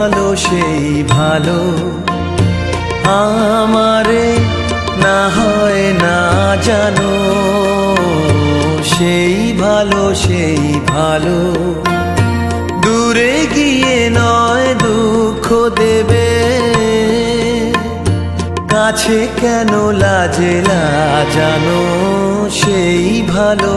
ভালো সেই ভালো আমারে না হয় না জানো, সেই ভালো দূরে গিয়ে নয় দুঃখ দেবে, কাছে কেন লাজে লাজানো, সেই ভালো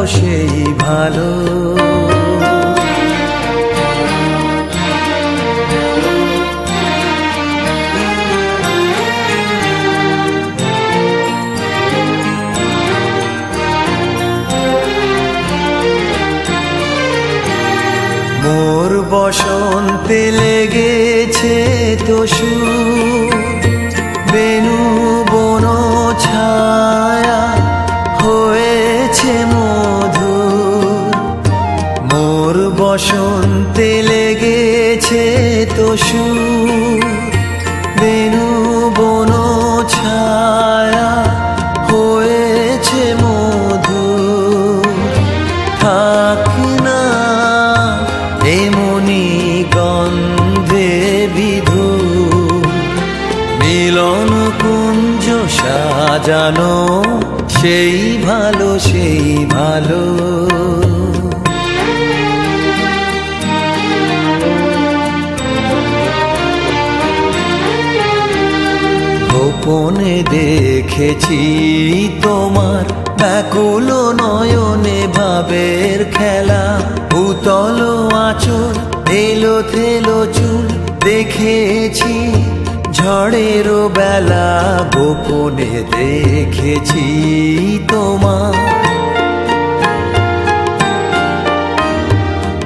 মোর বসন্তে লেগেছে তো সুর, বেনু বন ছায়া হয়েছে মধুর। মোর বসন্তে লেগেছে তো সুর, বেনু বন ছায়া হয়েছে মধুর। থাক না এমনি গন্ধে বিধু, মিলন কুঞ্জ সাজানো, সেই ভালো গোপনে দেখেছি তোমার ব্যাকুল নয়নে ভাবের খেলা, উতল আঁচল এলো থেলো চুল দেখেছি ঝড়ের বেলা, গোপনে দেখেছি তোমার।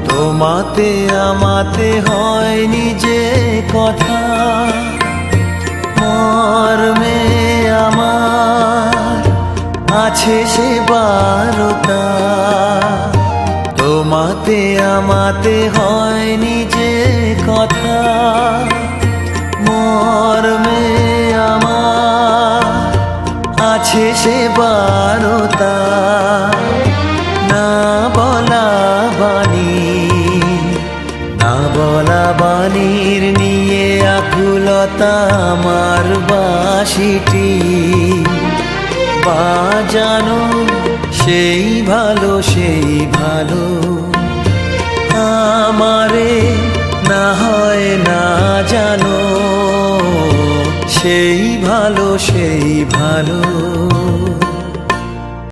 তোমাতে আমাতে হয়নি যে কথা, মর্মে আমার আছে সে বারতা। তোমাতে আমাতে হয়নি যে কথা, মর্মে আমার আছে সে বারতা। না বলা বাণীর নিয়ে আকুলতা আমার বাঁশিটি বাজানো, সেই ভালো আমারে না হয় না জানো, সেই ভালো